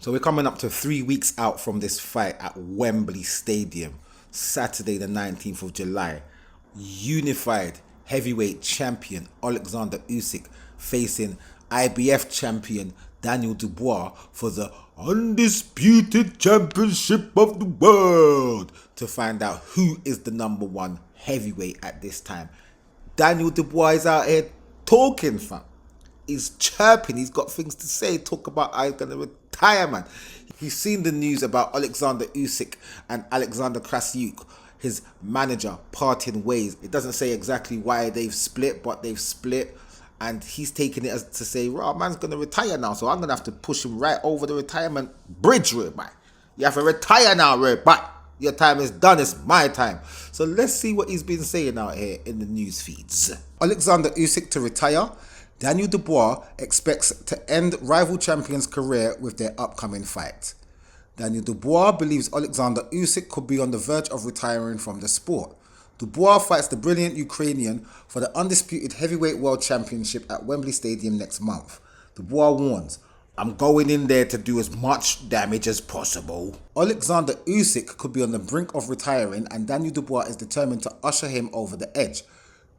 So we're coming up to 3 weeks out from this fight at Wembley Stadium, Saturday the 19th of July. Unified heavyweight champion Oleksandr Usyk facing IBF champion Daniel Dubois for the undisputed championship of the world, to find out who is the number one heavyweight at this time. Daniel Dubois is out here talking, fam. He's chirping, he's got things to say, talk about how he's going to retire, man. He's seen the news about Oleksandr Usyk and Oleksandr Usyk, his manager, parting ways. It doesn't say exactly why they've split, but they've split. And he's taking it as to say, right, man's going to retire now, so I'm going to have to push him right over the retirement bridge, right, man. You have to retire now, right, but your time is done, it's my time. So let's see what he's been saying out here in the news feeds. Oleksandr Usyk to retire. Daniel Dubois expects to end rival champion's career with their upcoming fight. Daniel Dubois believes Oleksandr Usyk could be on the verge of retiring from the sport. Dubois fights the brilliant Ukrainian for the undisputed heavyweight world championship at Wembley Stadium next month. Dubois warns, "I'm going in there to do as much damage as possible." Oleksandr Usyk could be on the brink of retiring, and Daniel Dubois is determined to usher him over the edge.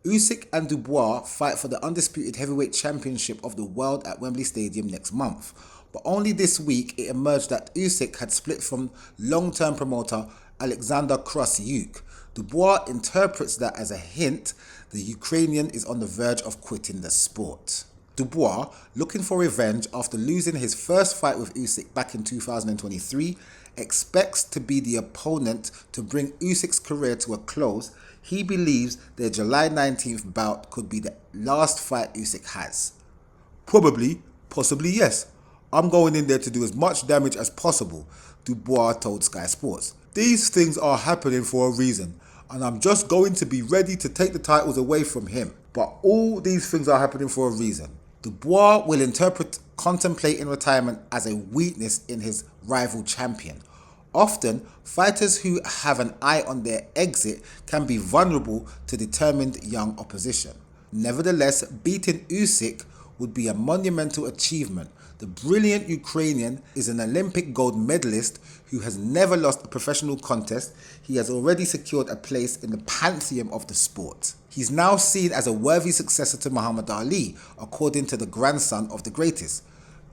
Usyk and Dubois fight for the undisputed heavyweight championship of the world at Wembley Stadium next month. But only this week it emerged that Usyk had split from long-term promoter Oleksandr Usyk. Dubois interprets that as a hint the Ukrainian is on the verge of quitting the sport. Dubois, looking for revenge after losing his first fight with Usyk back in 2023, expects to be the opponent to bring Usyk's career to a close. He believes their July 19th bout could be the last fight Usyk has. "Probably, possibly yes. I'm going in there to do as much damage as possible," Dubois told Sky Sports. "These things are happening for a reason, and I'm just going to be ready to take the titles away from him. But all these things are happening for a reason." Dubois will interpret contemplating retirement as a weakness in his rival champion. Often, fighters who have an eye on their exit can be vulnerable to determined young opposition. Nevertheless, beating Usyk would be a monumental achievement. The brilliant Ukrainian is an Olympic gold medalist who has never lost a professional contest. He has already secured a place in the pantheon of the sport. He's now seen as a worthy successor to Muhammad Ali, according to the grandson of the greatest.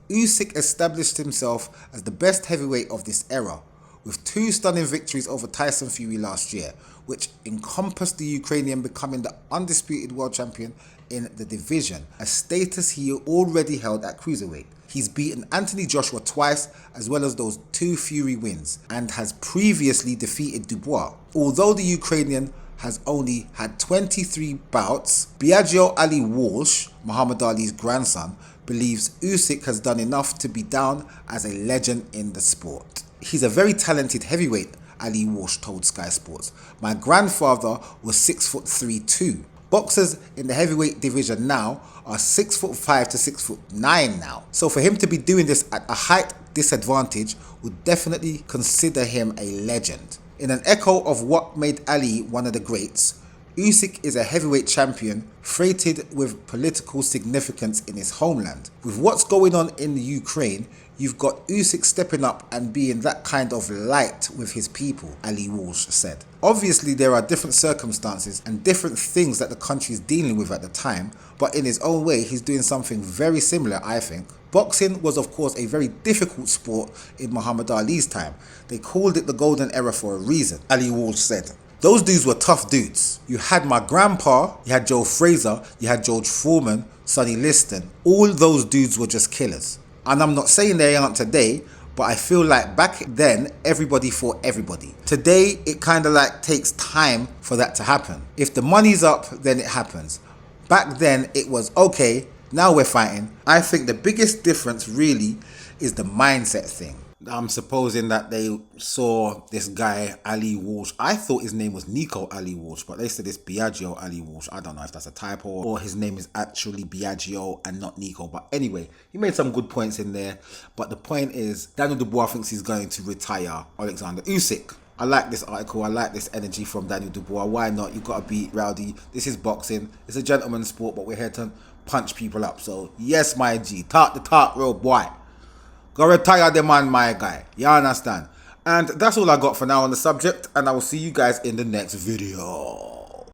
Usyk established himself as the best heavyweight of this era, with 2 stunning victories over Tyson Fury last year, which encompassed the Ukrainian becoming the undisputed world champion in the division, a status he already held at cruiserweight. He's beaten Anthony Joshua twice, as well as those 2 Fury wins, and has previously defeated Dubois. Although the Ukrainian has only had 23 bouts, Biagio Ali Walsh, Muhammad Ali's grandson, believes Usyk has done enough to be down as a legend in the sport. "He's a very talented heavyweight," Ali Walsh told Sky Sports. "My grandfather was 6'3" too. Boxers in the heavyweight division now are 6'5" to 6'9" now. So for him to be doing this at a height disadvantage would definitely consider him a legend." In an echo of what made Ali one of the greats, Usyk is a heavyweight champion freighted with political significance in his homeland. With what's going on in the Ukraine, you've got Usyk stepping up and being that kind of light with his people, Ali Walsh said. "Obviously there are different circumstances and different things that the country is dealing with at the time, but in his own way he's doing something very similar, I think. Boxing was of course a very difficult sport in Muhammad Ali's time. They called it the golden era for a reason," Ali Walsh said. "Those dudes were tough dudes. You had my grandpa, you had Joe Frazier, you had George Foreman, Sonny Liston. All those dudes were just killers. And I'm not saying they aren't today, but I feel like back then, everybody fought everybody. Today, it kind of like takes time for that to happen. If the money's up, then it happens. Back then, it was, okay, now we're fighting." I think the biggest difference really is the mindset thing. I'm supposing that they saw this guy, Ali Walsh. I thought his name was Nico Ali Walsh, but they said it's Biagio Ali Walsh. I don't know if that's a typo or his name is actually Biagio and not Nico. But anyway, he made some good points in there. But the point is, Daniel Dubois thinks he's going to retire Oleksandr Usyk. I like this article. I like this energy from Daniel Dubois. Why not? You got to beat rowdy. This is boxing. It's a gentleman's sport, but we're here to punch people up. So yes, my G. Talk the talk, real boy. Go retire the man, my guy. You understand? And that's all I got for now on the subject, and I will see you guys in the next video.